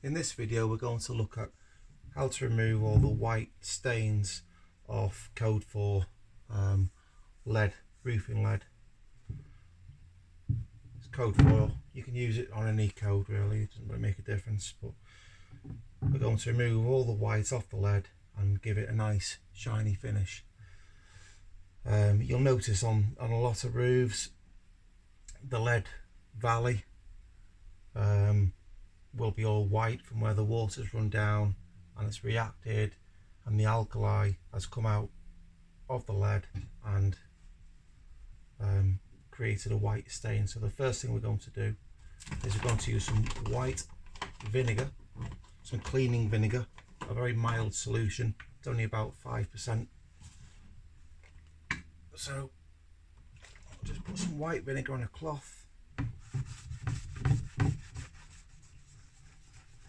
In this video we're going to look at how to remove all the white stains of code 4 lead, roofing lead. It's code 4, you can use it on any code really, it doesn't really make a difference, but we're going to remove all the white off the lead and give it a nice shiny finish. You'll notice on a lot of roofs the lead valley will be all white from where the water's run down and it's reacted and the alkali has come out of the lead and created a white stain. So the first thing we're going to do is we're going to use some white vinegar, some cleaning vinegar, a very mild solution. It's only about 5%. So I'll just put some white vinegar on a cloth.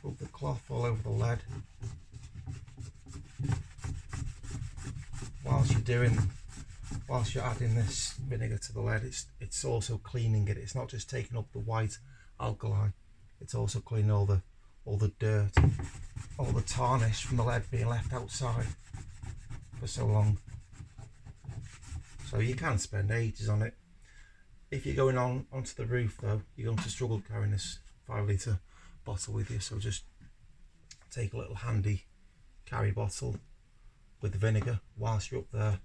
Rub the cloth all over the lead. Whilst you're adding this vinegar to the lead, it's also cleaning it. It's not just taking up the white alkali, it's also cleaning all the dirt, all the tarnish from the lead being left outside for so long. So you can spend ages on it. If you're going onto the roof though, you're going to struggle carrying this 5 litre bottle with you, so just take a little handy carry bottle with the vinegar. Whilst you're up there,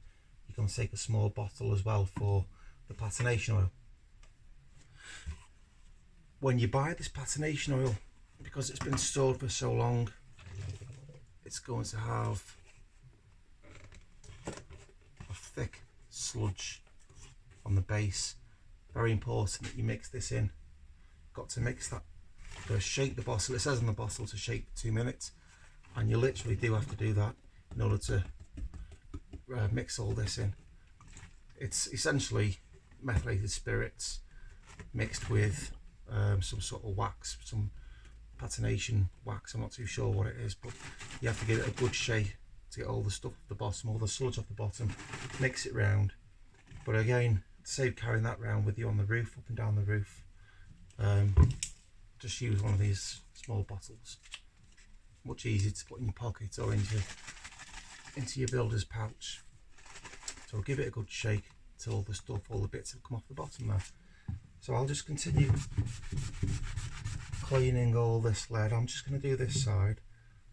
you can take a small bottle as well for the patination oil. When you buy this patination oil, because it's been stored for so long, it's going to have a thick sludge on the base. Very important that you mix this in. Got to mix that. Shake the bottle. It says on the bottle to shake for 2 minutes, and you literally do have to do that in order to mix all this in. It's essentially methylated spirits mixed with some sort of wax, some patination wax. I'm not too sure what it is, but you have to give it a good shake to get all the stuff off the bottom, all the sludge off the bottom. Mix it round. But again, to save carrying that round with you on the roof, up and down the roof, just use one of these small bottles. Much easier to put in your pocket or into your builder's pouch. So give it a good shake till all the stuff, all the bits have come off the bottom there. So I'll just continue cleaning all this lead. I'm just going to do this side,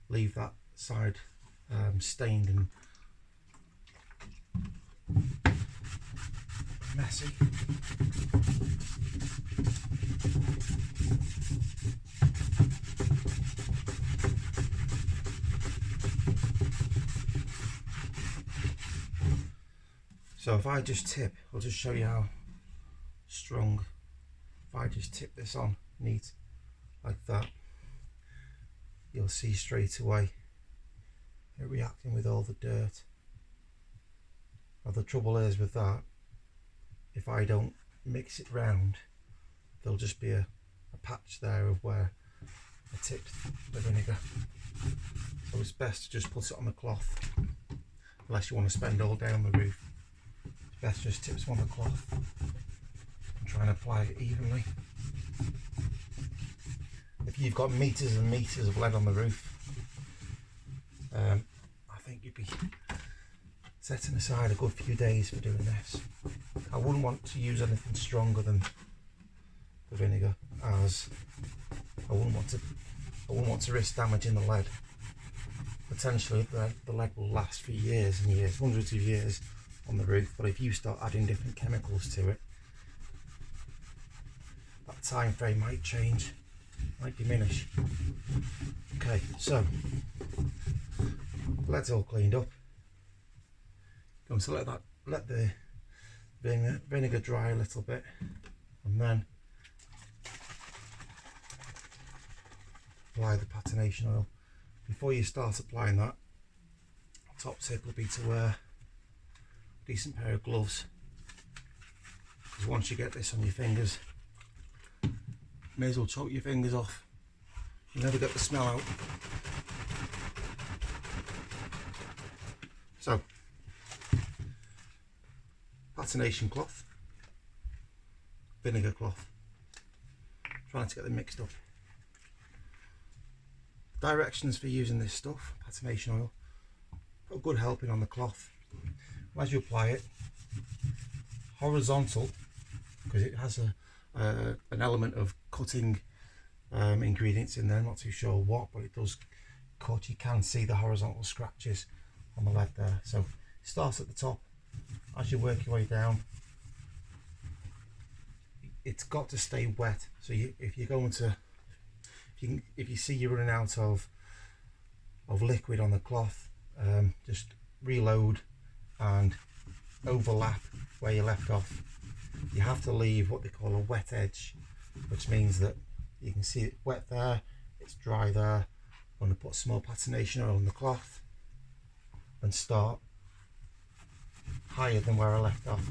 leave that side stained and messy. So if I just tip, I'll just show you how strong. If I just tip this on neat like that, you'll see straight away it reacting with all the dirt. Now the trouble is with that, if I don't mix it round, there'll just be a patch there of where I tipped the vinegar. So it's best to just put it on the cloth, unless you want to spend all day on the roof. It's best just tip it on the cloth and try and apply it evenly. If you've got meters and meters of lead on the roof, I think you'd be setting aside a good few days for doing this. I wouldn't want to use anything stronger than the vinegar, as I wouldn't want to risk damaging the lead. Potentially the lead will last for years and years, hundreds of years on the roof, but if you start adding different chemicals to it, that time frame might change, might diminish. Okay, so the lead's all cleaned up. Going to let the vinegar dry a little bit, and then apply the patination oil. Before you start applying that, top tip will be to wear a decent pair of gloves, because once you get this on your fingers, you may as well choke your fingers off. You never get the smell out. So patination cloth, vinegar cloth, trying to get them mixed up. Directions for using this stuff, patination oil. Put a good helping on the cloth. As you apply it, horizontal, because it has an element of cutting ingredients in there. Not too sure what, but it does cut. You can see the horizontal scratches on the lead there. So it starts at the top. As you work your way down, it's got to stay wet. So if you're going to, if you see you're running out of liquid on the cloth, just reload and overlap where you left off. You have to leave what they call a wet edge, which means that you can see it wet there, it's dry there. I'm going to put some more patination oil on the cloth and start higher than where I left off.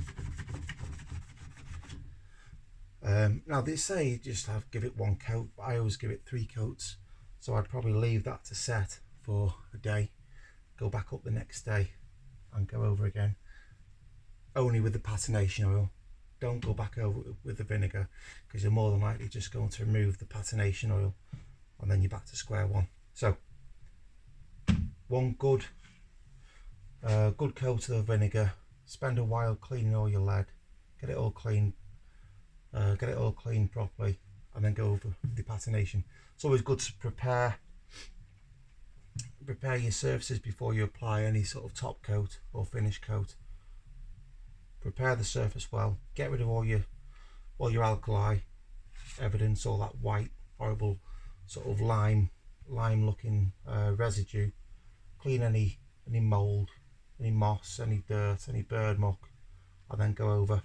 Now they say just give it one coat, but I always give it 3 coats, so I'd probably leave that to set for a day, go back up the next day and go over again, only with the patination oil. Don't go back over with the vinegar, because you're more than likely just going to remove the patination oil and then you're back to square one. So one good coat of the vinegar, spend a while cleaning all your lead, get it all clean, properly, and then go over the patination. It's always good to prepare your surfaces before you apply any sort of top coat or finish coat. Prepare the surface well, get rid of all your alkali evidence, all that white horrible sort of lime looking residue. Clean any mold, any moss, any dirt, any bird muck, and then go over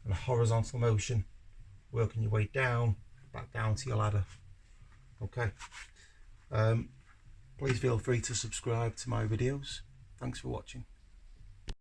in a horizontal motion, working your way down, back down to your ladder. Okay. Please feel free to subscribe to my videos. Thanks for watching.